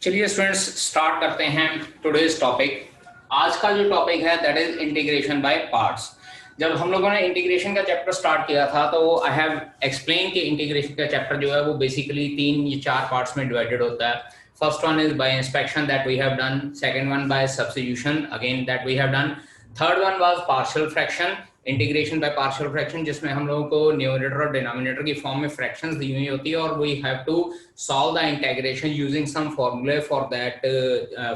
चलिए students start करते हैं टुडेज टॉपिक। आज का जो टॉपिक है that is integration by parts. जब हम लोगों ने इंटीग्रेशन का चैप्टर स्टार्ट किया था तो आई हैव एक्सप्लेन कि इंटीग्रेशन का चैप्टर जो है वो बेसिकली 3 या 4 पार्ट्स में डिवाइडेड होता है। First one is by inspection that we have done, second one by substitution again that we have done, third one was partial fraction, integration by partial fraction, जिसमें हम लोगों को न्यूमरेटर और denominator की form में fractions दी हुई होती है और we have to solve the integration using some फॉर्मूले फॉर दैट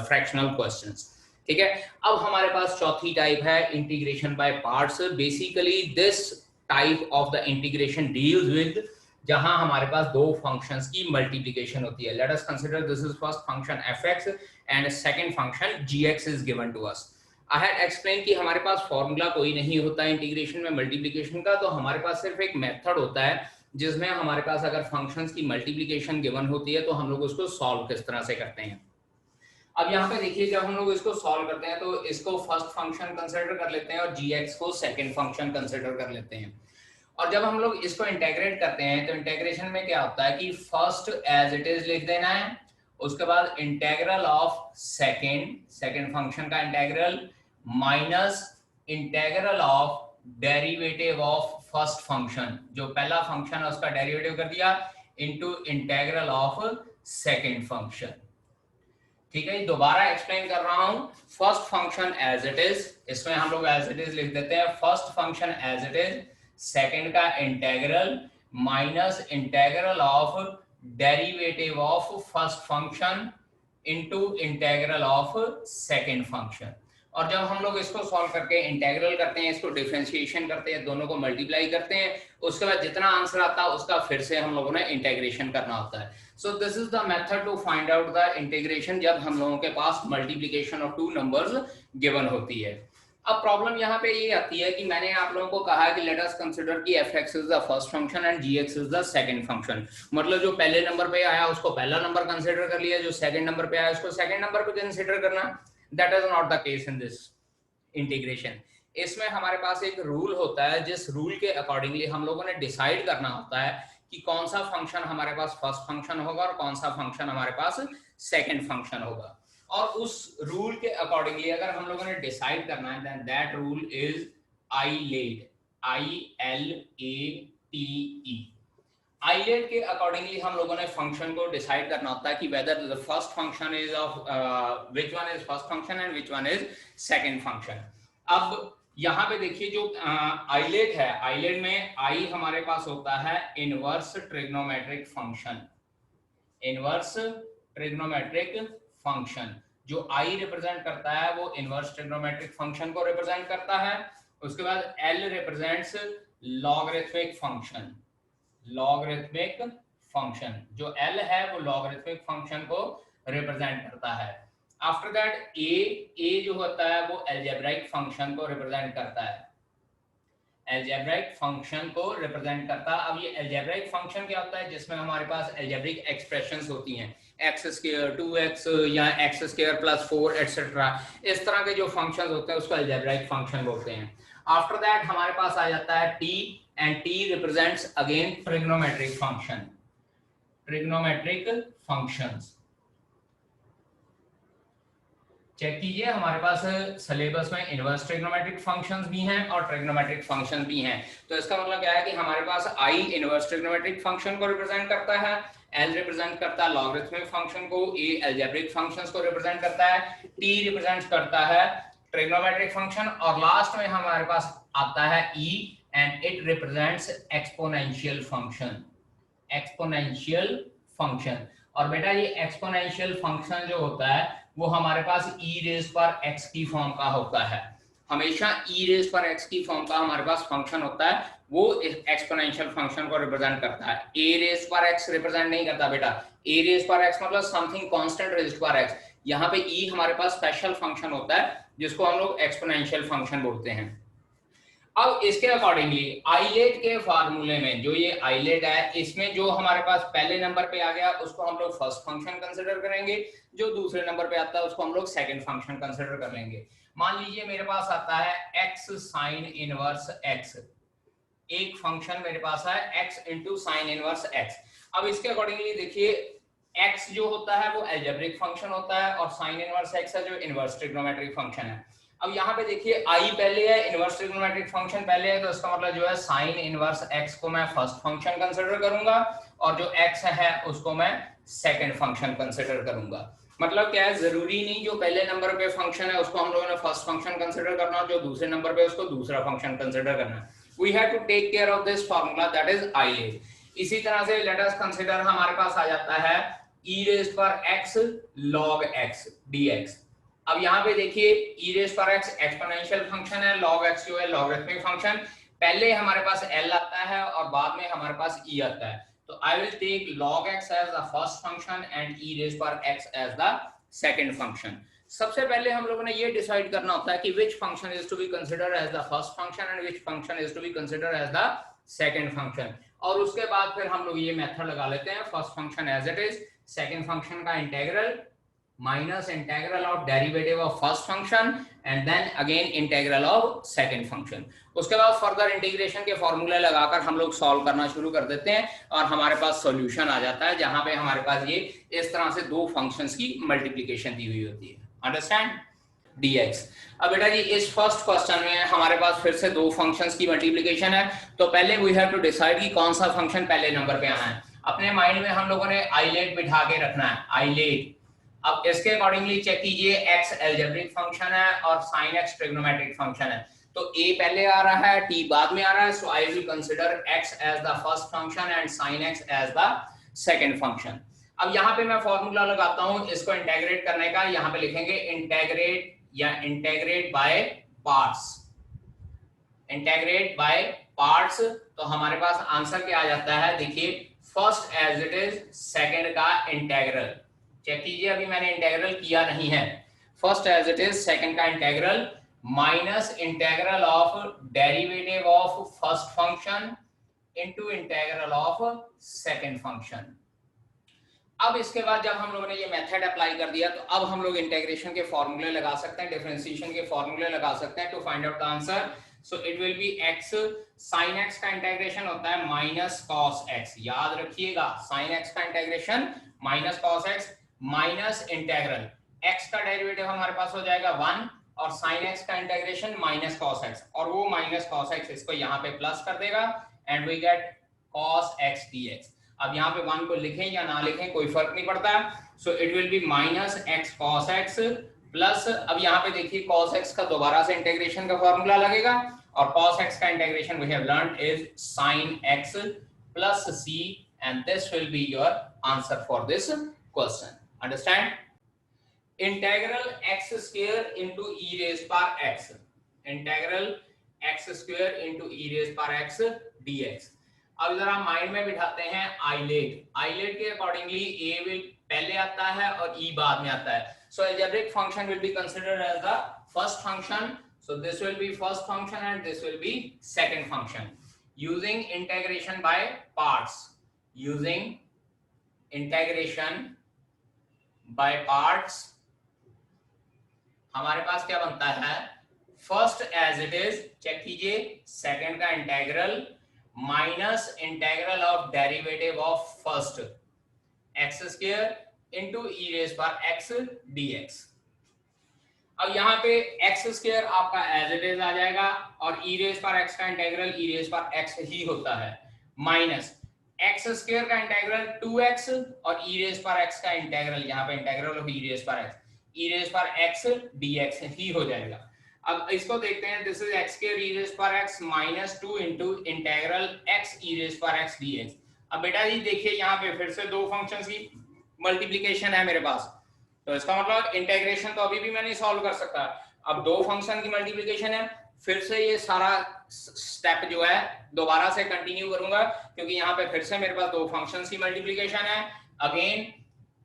फ्रैक्शनल क्वेश्चंस। ठीक है, अब हमारे पास चौथी टाइप है integration by parts. Basically this type of the integration deals with जहां हमारे पास दो फंक्शंस की मल्टीप्लिकेशन होती है। Let us consider this is first function fx and second function gx is given to us. I had explain कि हमारे पास formula कोई नहीं होता है इंटीग्रेशन में मल्टीप्लिकेशन का, तो हमारे पास सिर्फ एक मेथड होता है जिसमें हमारे पास अगर फंक्शंस की मल्टीप्लिकेशन गिवन होती है तो हम लोग उसको सॉल्व किस तरह से करते हैं। अब यहाँ पे देखिए, जब हम लोग इसको सॉल्व करते हैं तो इसको फर्स्ट फंक्शन कंसीडर कर लेते हैं और gx को सेकंड फंक्शन कंसीडर कर लेते हैं। और जब हम लोग इसको इंटीग्रेट करते हैं तो इंटीग्रेशन में क्या होता है कि फर्स्ट एज इट इज लिख देना है, उसके बाद इंटीग्रल ऑफ सेकंड फंक्शन का integral minus integral of derivative of first function, जो पहला फंक्शन है उसका डेरिवेटिव कर दिया, into integral of second function. ठीक है, दोबारा एक्सप्लेन कर रहा हूं। First function as it is, इसमें हम लोग एज इट इज लिख देते हैं, first function as it is, second का integral minus integral of derivative of first function into integral of second function. और जब हम लोग इसको सॉल्व करके इंटीग्रल करते हैं, इसको डिफरेंशिएशन करते हैं, दोनों को मल्टीप्लाई करते हैं, उसके बाद जितना आंसर आता है उसका फिर से हम लोगों ने इंटीग्रेशन करना होता है। So this is the method to find out the integration जब हम लोगों के पास multiplication of two numbers given होती है। अब प्रॉब्लम यहाँ पे ये आती है कि मैंने आप लोगों को कहा कि लेट अस कंसीडर कि fx is the first function and gx is the second function. मतलब जो पहले नंबर पे आया उसको पहला नंबर कंसीडर कर लिया, जो सेकंड नंबर पे आया उसको सेकंड नंबर पे कंसीडर करना। That is not the case in this integration. इसमें हमारे पास एक रूल होता है, जिस रूल के अकॉर्डिंगली हम लोगों ने डिसाइड करना होता है कि कौन सा फंक्शन हमारे पास फर्स्ट फंक्शन होगा और कौन सा फंक्शन हमारे पास सेकंड फंक्शन होगा। और उस रूल के अकॉर्डिंगली अगर हम लोगों ने डिसाइड करना है then that rule is ILATE, ILATE। ILATE के अकॉर्डिंगली हम लोगों ने फंक्शन को डिसाइड करना होता है कि whether the first function is of which one is first function and which one is second function. अब यहाँ पे देखिए जो आईलेट है, आईलेट में आई हमारे पास होता है inverse trigonometric function, inverse trigonometric function. जो आई रिप्रेजेंट करता है वो इनवर्स ट्रिग्नोमेट्रिक फंक्शन को रिप्रेजेंट करता है। उसके बाद L represents logarithmic function, logarithmic function, जो एल है वो लॉगरिथमिक फंक्शन को रिप्रेजेंट करता है। आफ्टर दैट ए जो होता है वो अलजेब्राइक फंक्शन को रिप्रेजेंट करता है, अलजेब्राइक फंक्शन को रिप्रेजेंट करता है। अब ये अलजेब्राइक फंक्शन क्या होता है, जिसमें हमारे पास अलजेब्रिक एक्सप्रेशंस होती हैं, x स्क्वायर 2x या x स्क्वायर प्लस 4 एटसेट्रा, इस तरह के जो फंक्शंस होते हैं उसको अलजेब्राइक फंक्शन बोलते हैं। आफ्टर दैट हमारे पास आ जाता है t and t represents again trigonometric function, trigonometric functions. Check कीजिए, हमारे पास सिलेबस में इनवर्स ट्रिग्नोमेट्रिक फंक्शंस भी हैं और ट्रिग्नोमेट्रिक फंक्शंस भी हैं। तो इसका मतलब क्या है कि हमारे पास i इनवर्स ट्रिग्नोमेट्रिक फंक्शन को रिप्रेजेंट करता है, l रिप्रेजेंट करता है लॉगरिथमिक फंक्शन को, a अलजेब्रिक फंक्शंस को रिप्रेजेंट करता है, t रिप्रेजेंट करता है ट्रिग्नोमेट्रिक फंक्शन, और लास्ट में हमारे पास आता है e and it represents exponential function, exponential function. और बेटा ये एक्सपोनेंशियल फंक्शन जो होता है वो हमारे पास e रेज पर x की फॉर्म का होता है। हमेशा e रेज पर x की फॉर्म का हमारे पास फंक्शन होता है, वो एक्सपोनेंशियल फंक्शन को रिप्रेजेंट करता है। a रेज पर x रिप्रेजेंट नहीं करता बेटा, a रेज पर x मतलब समथिंग कांस्टेंट रेज पर x। यहाँ पे e हमारे पास स्पेशल फंक्शन होता है जिसको हम लोग एक्सपोनेंशियल फंक्शन बोलते हैं। अब इसके अकॉर्डिंगली आईलेट के फार्मूले में, जो ये आईलेट है, इसमें जो हमारे पास पहले नंबर पे आ गया उसको हम लोग फर्स्ट फंक्शन कंसीडर करेंगे, जो दूसरे नंबर पे आता है उसको हम लोग सेकंड फंक्शन कंसीडर कर लेंगे। मान लीजिए मेरे पास आता है x साइन इनवर्स x, एक फंक्शन मेरे पास है x into sine inverse x। अब इसके अकॉर्डिंगली देखिए x जो होता है वो अलजेब्रिक फंक्शन होता है और sin इनवर्स x है जो इनवर्स ट्रिग्नोमेट्रिक फंक्शन है। अब यहाँ पे देखिए i पहले है, इनवर्स ट्रिग्नोमेट्रिक फंक्शन पहले है, तो इसका मतलब जो है sin इनवर्स x को मैं फर्स्ट फंक्शन कंसीडर करूंगा और जो x है उसको मैं सेकंड फंक्शन कंसीडर करूंगा। मतलब क्या है, जरूरी नहीं जो पहले नंबर पे फंक्शन है उसको हम लोगों ने फर्स्ट फंक्शन कंसीडर करना, जो दूसरे नंबर पे उसको दूसरा फंक्शन कंसीडर करना। We have to take care of this formula that is i। इसी तरह से लेट अस कंसीडर हमारे पास आ जाता है e रेज पर x log x dx। अब यहाँ पे देखिए e रेज पर x एक्सपोनेंशियल फंक्शन है, log x जो है लॉगरिथमिक फंक्शन। पहले हमारे पास l आता है और बाद में हमारे पास e आता है, तो I will take log x as the first function and e raised पर x as the second function। सबसे पहले हम लोगों ने ये डिसाइड करना होता है कि which function is to be considered as the first function and which function is to be considered as the second function। और उसके बाद फिर हम लोग ये मेथड लगा लेते हैं, first function as it is, second function का integral minus integral of derivative of first function and then again integral of second function. उसके बाद फर्दर इंटीग्रेशन के फॉर्मूले लगाकर हम लोग सॉल्व करना शुरू कर देते हैं और हमारे पास सॉल्यूशन आ जाता है, जहां पे हमारे पास ये इस तरह से दो फंक्शंस की मल्टीप्लिकेशन दी हुई होती है। अंडरस्टैंड? dx। अब बेटा जी इस फर्स्ट क्वेश्चन में हमारे पास फिर से दो फंक्शंस की मल्टीप्लिकेशन है, तो पहले वी हैव टू डिसाइड कि कौन सा फंक्शन पहले नंबर पे आना है। अपने माइंड में हम लोगों ने आइलेट बिठा के रखना है, आइलेट। अब इसके अकॉर्डिंगली चेक कीजिए, x अलजेब्रिक फंक्शन है और sin x ट्रिग्नोमेट्रिक फंक्शन है, तो a पहले आ रहा है, t बाद में आ रहा है, so I will consider x as the first function and sin x as the second function. अब यहाँ पे मैं फॉर्मूला लगाता हूँ इसको इंटीग्रेट करने का, यहाँ पे लिखेंगे इंटीग्रेट या integrate by parts, integrate by parts. तो हमारे पास आंसर क्या आ जाता है, देखिए first as it is, second का इंटीग्रल। चेक कीजिए, अभी मैंने इंटीग्रल किया नहीं है, first as it is, second का integral minus integral of derivative of first function into integral of second function. अब इसके बाद जब हम लोगों ने ये मेथड अप्लाई कर दिया, तो अब हम लोग इंटीग्रेशन के फॉर्मूले लगा सकते हैं, डिफरेंशिएशन के फॉर्मूले लगा सकते हैं to find out the answer. So it will be x, sin x का इंटीग्रेशन होता है माइनस cos x, याद रखिएगा, sin x का integration minus cos x minus integral x का डेरिवेटिव हमारे पास हो जाएगा 1 और sin x का इंटीग्रेशन माइनस cos x, और वो माइनस cos x इसको यहाँ पे प्लस कर देगा and we get cos x dx। अब यहाँ पे 1 को लिखें या ना लिखें कोई फर्क नहीं पड़ता, सो it will B minus x cos x plus, अब यहाँ पे देखिए cos x का दोबारा से इंटीग्रेशन का फॉर्मूला लगेगा और cos x का integration we have learned is sin x plus c and this will be your answer for this question. Understand? Integral x square into e raise power x, integral x square into e raise power x dx। अब जरा mind में बिठाते हैं ILATE, ILATE के accordingly a will पहले आता है और e बाद में आता है, so algebraic function will be considered as the first function, so this will be first function and this will be second function using integration by parts, using integration by parts हमारे पास क्या बनता है, first as it is, check कीजिए, second का integral minus integral of derivative of first x square into e raise पर x dx. अब यहाँ पे एक्स स्क्वायर आपका एज इट इज आ जाएगा और ई रेज पर एक्स का इंटीग्रल ई रेज पर एक्स ही होता है, माइनस एक्स स्क्वायर का इंटीग्रल 2x और ई रेज पर एक्स का इंटीग्रल, यहाँ पे इंटीग्रल ऑफ ई रेज पर एक्स, ई रेज पर एक्स डीएक्स ही हो जाएगा। अब इसको देखते हैं, this is x square e raise पर x minus 2 into integral x e raise पर एक्स डीएक्स। अब बेटा जी देखिए यहाँ पे फिर से दो फंक्शंस की मल्टीप्लिकेशन है मेरे पास, तो इसका मतलब इंटीग्रेशन तो अभी भी मैं नहीं सॉल्व कर सकता, अब दो फंक्शन की मल्टीप्लिकेशन है, फिर से ये सारा स्टेप जो है दोबारा से कंटिन्यू करूंगा, क्योंकि यहाँ पे फिर से मेरे पास दो फंक्शंस की मल्टीप्लिकेशन है। Again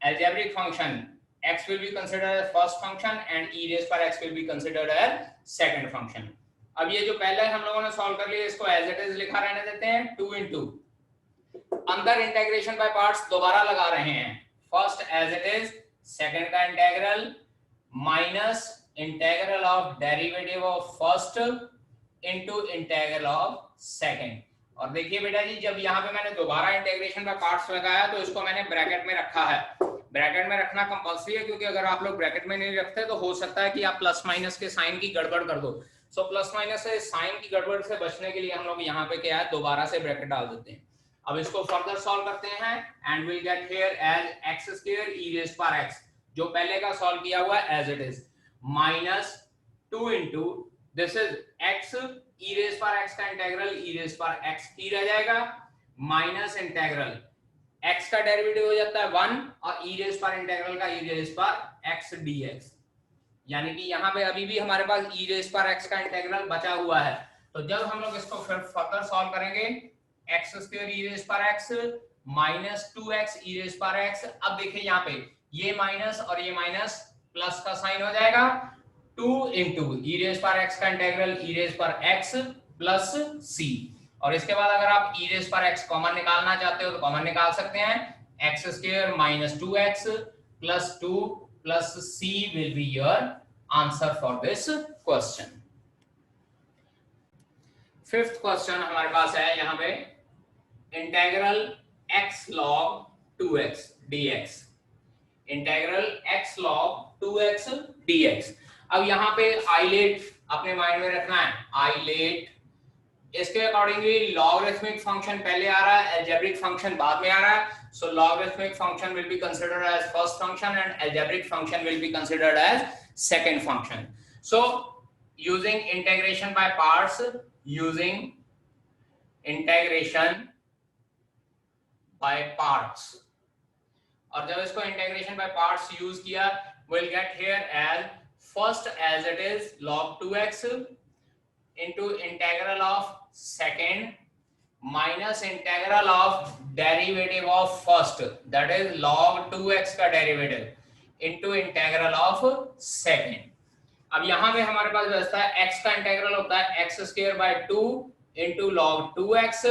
algebraic function x will be considered as first function and e raised by x will be considered as second function। अब ये जो पहले हम लोगों ने सॉल्व कर लिया इसको एज इट इज लिखा रहने देते हैं, 2 इनटू अंदर इंटीग्रेशन बाय पार्ट्स दोबारा लगा रहे हैं, first as it is, second का integral minus integral of derivative of first into integral of second. और देखिए बेटा जी, जब यहाँ पे मैंने दोबारा इंटीग्रेशन बाय पार्ट्स लगाया तो इसको मैंने ब्रैकेट में रखा है। ब्रैकेट में रखना कंपल्सरी है, क्योंकि अगर आप लोग ब्रैकेट में नहीं रखते तो हो सकता है कि आप प्लस माइनस के साइन की गड़बड़ कर दो। सो प्लस माइनस से साइन की गड़बड़ से बचने के लिए हम लोग यहाँ पे क्या है, दोबारा से ब्रैकेट डाल देते हैं। अब इसको फर्दर सॉल्व करते हैं and will get here as x square e raise power x, जो पहले का सॉल्व किया हुआ है as it is, minus 2 into this is x e raise power x का integral e raise power x ही रह जाएगा, माइनस इंटीग्रल x का डेरिवेटिव हो जाता है 1 और e रेज़ पावर इंटीग्रल का e raise power x dx, यानी कि यहाँ पे अभी भी हमारे पास e रेज़ पावर x का इंटीग्रल बचा हुआ है। तो जब हम लोग इसको फिर फर्दर सॉल्व करेंगे, x square e raise power x minus 2x e raise power x, अब देखिए यहाँ पे ये माइनस और ये माइनस प्लस का साइन हो जाएगा, 2 into e raise power x का integral e raise power x plus c, और इसके बाद अगर आप e raise power x common निकालना चाहते हो तो कॉमन निकाल सकते हैं, x square minus 2x plus 2 plus c will be your answer for this question. Fifth question हमारे पास है यहाँ पे, integral x log 2x dx, integral x log 2x dx। अब यहाँ पे आइलेट अपने माइंड में रखना है, आइलेट, इसके अकॉर्डिंगली लॉगरिथमिक फंक्शन पहले आ रहा है, अलजेब्रिक फंक्शन बाद में आ रहा है। So logarithmic function will be considered as first function and algebraic function will be considered as second function. So using integration by parts, using integration by parts, और जब इसको इंटीग्रेशन बाय पार्ट्स यूज किया, will get here as first as it is log 2x into integral of second minus integral of derivative of first, that is log 2x का derivative into integral of second। अब यहाँ पे हमारे पास व्यवस्था है, x का integral होता है x square by 2 into log 2x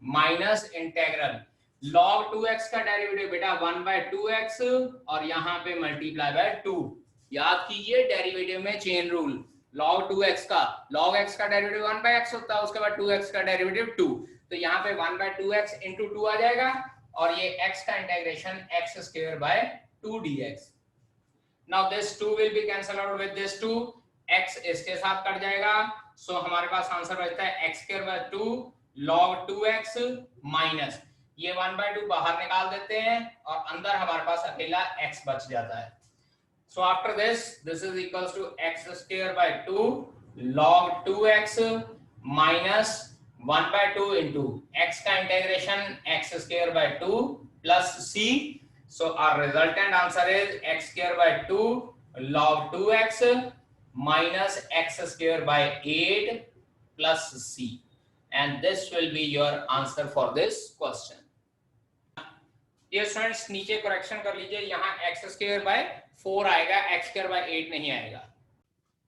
minus integral log 2x का डेरिवेटिव बेटा 1 by 2x और यहाँ पे मल्टीप्लाई बाय 2। याद कीजिए डेरिवेटिव में चेन रूल, log 2x का, log x का डेरिवेटिव 1 by x होता है, उसके बाद 2x का डेरिवेटिव 2, तो यहाँ पे 1 by 2x into 2 आ जाएगा, और ये x का integration x square by 2 dx। Now this 2 will be cancelled out with this 2, x इसके साथ कट जाएगा, सो हमारे पास आंसर बचता है x square by 2 log 2x minus ये 1 by 2 बाहर निकाल देते हैं और अंदर हमारे पास अकेला x बच जाता है। So after this is equals to x square by 2 log 2x minus 1 by 2 into x का integration x square by 2 plus c. So our resultant answer is x square by 2 log 2x minus x square by 8 plus c, and this will be your answer for this question. ये students नीचे correction कर लीजिए, यहाँ x square bye 4 आएगा, x square bye 8 नहीं आएगा।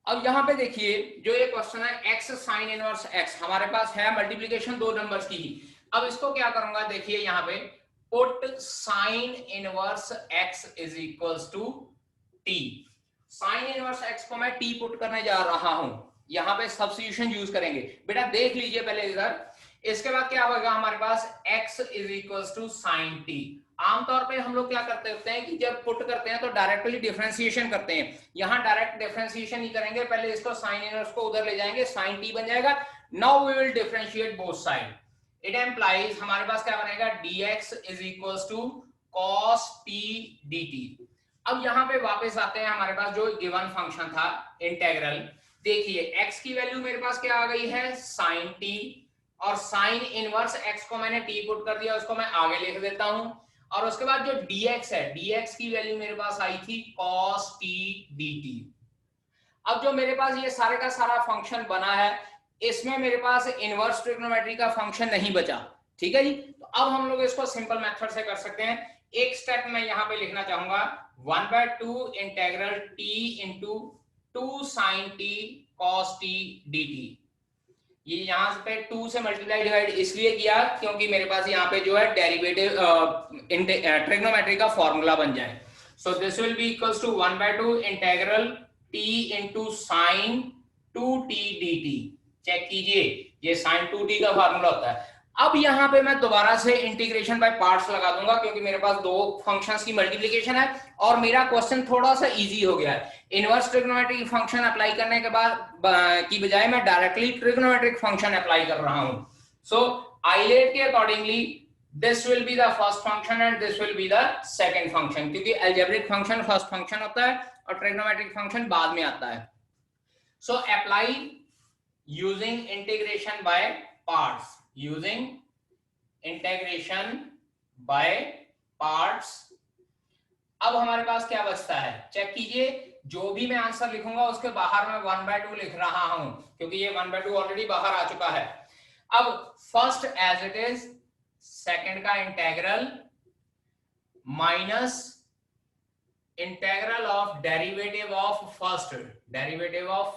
अब यहाँ पे देखिए जो ये क्वेश्चन है x साइन इनवर्स x, हमारे पास है मल्टीप्लिकेशन दो नंबर्स की ही। अब इसको क्या करूंगा, देखिए यहाँ पे put sine inverse x is equals to t। Sine inverse x को मैं t पुट करने जा रहा हूं, यहाँ पे सब्स्टिट्यूशन यूज करेंगे। बेटा देख लीजिए पहले इधर, इसके बाद क्या होगा हमारे पास x is equals to sine t। आमतौर पे हम लोग क्या करते होते हैं कि जब पुट करते हैं तो डायरेक्टली डिफरेंशिएशन करते हैं, यहाँ डायरेक्ट डिफरेंशिएशन नहीं करेंगे, पहले इसको साइन इनवर्स को उधर ले जाएंगे, साइन t बन जाएगा। Now we will differentiate both side, it implies हमारे पास क्या बनेगा, dx is equals to cos t dt। अब यहाँ पे वापस आते हैं, हमारे पास जो गिवन फंक्शन था इंटीग्रल, देखिए x की वैल्यू मेरे पास क्या आ गई है sin t, और साइन इनवर्स x को मैंने t पुट कर दिया, उसको मैं आगे लिख देता हूं, और उसके बाद जो dx है, dx की वैल्यू मेरे पास आई थी cos t dt। अब जो मेरे पास ये सारे का सारा फंक्शन बना है, इसमें मेरे पास इनवर्स ट्रिग्नोमेट्री का फंक्शन नहीं बचा, ठीक है जी। तो अब हम लोग इसको सिंपल मेथड से कर सकते हैं। एक स्टेप मैं यहाँ पे लिखना चाहूंगा 1/2 integral t into 2 sin t cos t dt। ये यहाँ पे 2 से मल्टीप्लाई डिवाइड इसलिए किया क्योंकि मेरे पास यहाँ पे जो है डेरिवेटिव ट्रिग्नोमेट्री का फॉर्मूला बन जाए। So this will be equals to 1/2 integral t into sine 2t dt। Check कीजिए, ये साइन 2t का फॉर्मूला होता है। अब यहाँ पे मैं दोबारा से इंटीग्रेशन बाय पार्ट्स लगा दूंगा क्योंकि मेरे पास दो फंक्शंस की मल्टीप्लिकेशन है और मेरा क्वेश्चन थोड़ा सा इजी हो गया है। इनवर्स ट्रिग्नोमेट्रिक फंक्शन अप्लाई करने के बाद की बजाय मैं डायरेक्टली ट्रिग्नोमेट्रिक फंक्शन अप्लाई कर रहा हूं। सो आइलेट के accordingly this will be the first function and this will be the second function, क्योंकि अलजेब्रिक फंक्शन फर्स्ट फंक्शन होता है और ट्रिग्नोमेट्रिक फंक्शन बाद में आता है। So apply using integration by parts, using integration by parts। अब हमारे पास क्या बचता है, चेक कीजिए। जो भी मैं आंसर लिखूंगा उसके बाहर मैं 1/2 लिख रहा हूं क्योंकि ये 1/2 ऑलरेडी बाहर आ चुका है। अब first as it is, second का integral minus integral of derivative of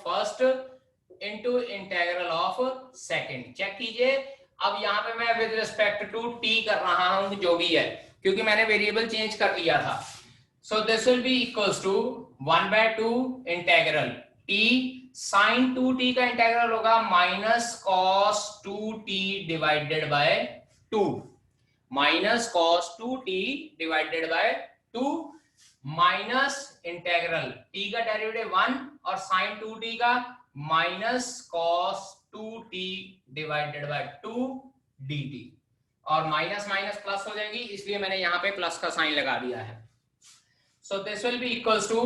first into integral of second. Check कीजिए। अब यहाँ पे मैं विद रिस्पेक्ट टू t कर रहा हूं जो भी है, क्योंकि मैंने वेरिएबल चेंज कर लिया था। So this will be equals to 1/2 integral t sin 2t का इंटेग्रल होगा minus cos 2t divided by 2, minus cos 2t divided by 2 minus integral t का डेरिवेटिव 1 और sin 2t का minus cos 2t divided by 2 dt, और minus minus plus हो जाएगी इसलिए मैंने यहां पे प्लस का साइन लगा दिया है। So this will be equals to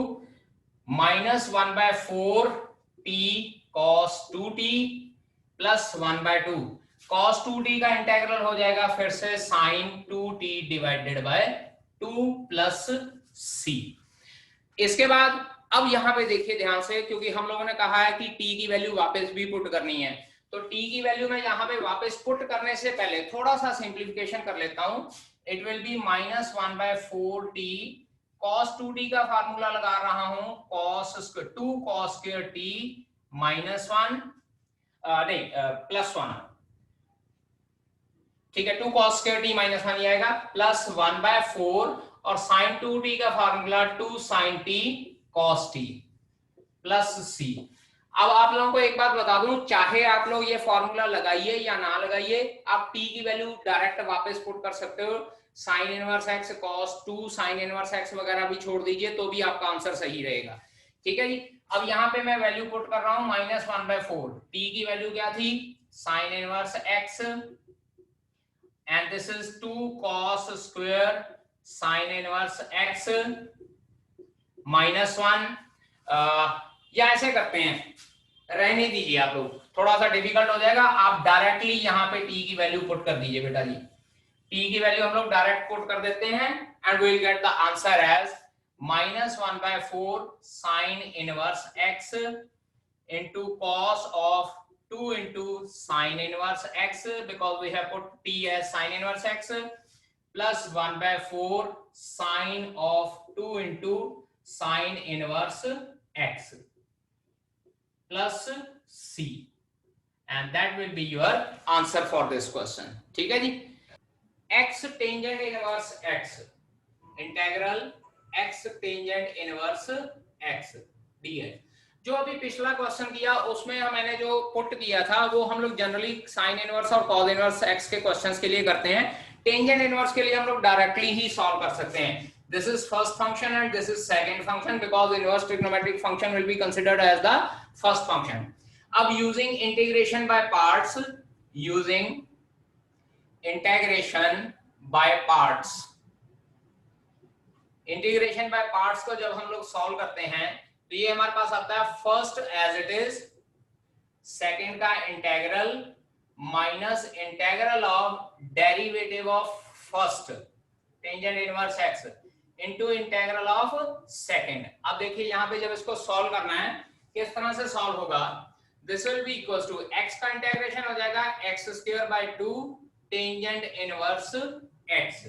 minus 1/4 t cos 2t plus 1/2 cos 2t का इंटेग्रल हो जाएगा फिर से sin 2t divided by 2 plus c। इसके बाद अब यहां पे देखिए ध्यान से, क्योंकि हम लोगों ने कहा है कि t की वैल्यू वापस भी पुट करनी है, तो t की वैल्यू मैं यहां पे वापस पुट करने से पहले थोड़ा सा सिंप्लीफिकेशन कर लेता हूं। It will B minus 1/4 t cos 2t का फार्मूला लगा रहा हूं cos 2 cos square t minus 1 plus 1, ठीक है, 2 cos स्क्वायर t माइनस 1 आएगा प्लस 1/4 और sin 2t का formula 2 sin t cos t plus c। अब आप लोगों को एक बात बता दूं, चाहे आप लोग ये फॉर्मूला लगाइए या ना लगाइए, आप t की वैल्यू डायरेक्ट वापस पुट कर सकते हो। sin inverse x cos 2 sin inverse x वगैरह भी छोड़ दीजिए तो भी आपका आंसर सही रहेगा, ठीक है जी। अब यहाँ पे मैं वैल्यू पुट कर रहा हूं माइनस 1/4, t की वैल्यू क्या थी sin inverse x and this is 2 cos square sin inverse x minus 1। या ऐसे करते हैं, रहने दीजिए, आप लोग थोड़ा सा डिफिकल्ट हो जाएगा, आप डायरेक्टली यहाँ पे t की वैल्यू पुट कर दीजिए बेटा जी। t की वैल्यू हम लोग डायरेक्ट पुट कर देते हैं and we will get the answer as minus 1/4 sin inverse x into cos of 2 into sin inverse x because we have put t as sin inverse x plus 1/4 sin of 2 into sin inverse x plus c and that will be your answer for this question, ठीक है जी। x tangent inverse x integral x tangent inverse x dx। जो अभी पिछला question किया उसमें मैंने जो put किया था वो हम लोग जनरली साइन इनवर्स और कॉस इनवर्स एक्स के क्वेश्चंस के लिए करते हैं। टेंजेंट इनवर्स के लिए हम लोग डायरेक्टली ही सॉल्व कर सकते हैं। This is first function and this is second function because inverse trigonometric function will be considered as the first function. अब using integration by parts, using integration by parts, integration by parts को जब हम लोग solve करते हैं तो ये हमारे पास आता है first as it is, second का integral minus integral of derivative of first tangent inverse x into integral of second. अब देखिए यहाँ पे जब इसको सॉल्व करना है किस तरह से सॉल्व होगा, this will be equals to x का इंटीग्रेशन हो जाएगा x square by 2 tangent inverse x,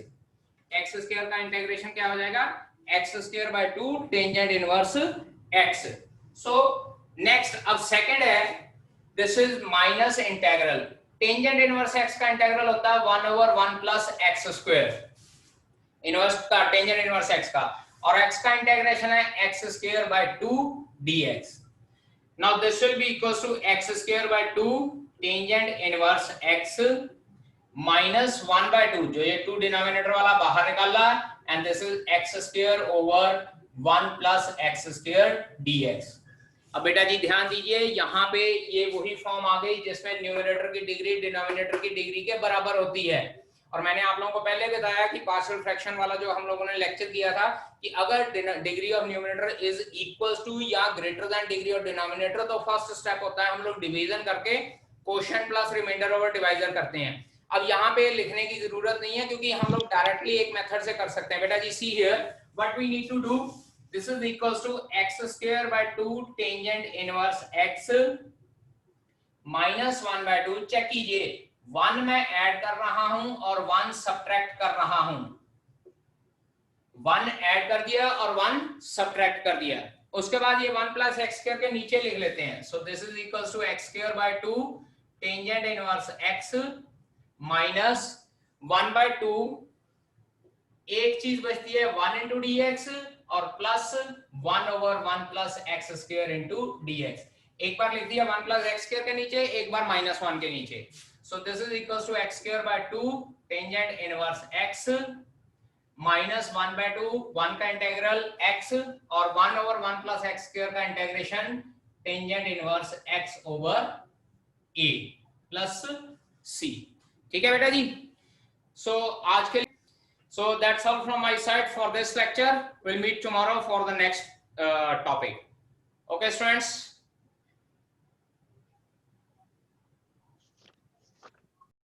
x square का इंटीग्रेशन क्या हो जाएगा x square by 2 tangent inverse x। so next अब सेकंड है, this is minus integral tangent inverse x का इंटीग्रल होता है 1/1 प्लस एक्स स्क्वायर, इनवर्स का टेंजेंट इनवर्स x का, और x का इंटीग्रेशन है x square by 2 dx। now this will be equals to x square by 2 tangent inverse x minus 1/2, जो ये 2 डिनोमिनेटर वाला बाहर निकाल रहा है, and this is x square over 1 plus x square dx। अब बेटा जी ध्यान दीजिए, यहाँ पे ये वही फॉर्म आ गई जिसमें न्यूमरेटर की डिग्री डिनोमिनेटर की डिग्री के बराबर होती है। और मैंने आप लोगों को पहले बताया कि पार्शियल फ्रैक्शन वाला जो हम लोगों ने लेक्चर किया था कि अगर degree of numerator is equals to या greater than degree of denominator, तो फर्स्ट स्टेप होता है हम लोग डिवीजन करके quotient plus remainder over divisor करते हैं। अब यहाँ पे लिखने की जरूरत नहीं है क्योंकि हम लोग डायरेक्टली एक मेथड से कर सकते हैं। बेटा जी see here what we need to do, this is equals to x square by 2 tangent inverse x minus 1/2। Check कीजिए, 1 मैं ऐड कर रहा हूं और 1 सब्ट्रैक्ट कर रहा हूं। 1 ऐड कर दिया और 1 सब्ट्रैक्ट कर दिया। उसके बाद ये 1 प्लस एक्स स्क्वायर के नीचे लिख लेते हैं। So this is equals to x square by 2 tangent inverse x minus 1/2। एक चीज बचती है 1 इंटू dx और प्लस 1 over 1 plus x square into dx। एक बार लिख दिया 1 प्लस एक्स स्क्वायर के नीचे, एक बार माइनस 1 के नीचे। So this is equals to x square by 2 tangent inverse x minus 1/2, 1 का इंटीग्रल x और 1 ओवर 1 प्लस एक्स स्क्वायर का integration tangent inverse x over a plus c। ठीक है बेटा जी। सो आज के so that's all from my side for this lecture. We'll meet tomorrow for the next topic. Okay students.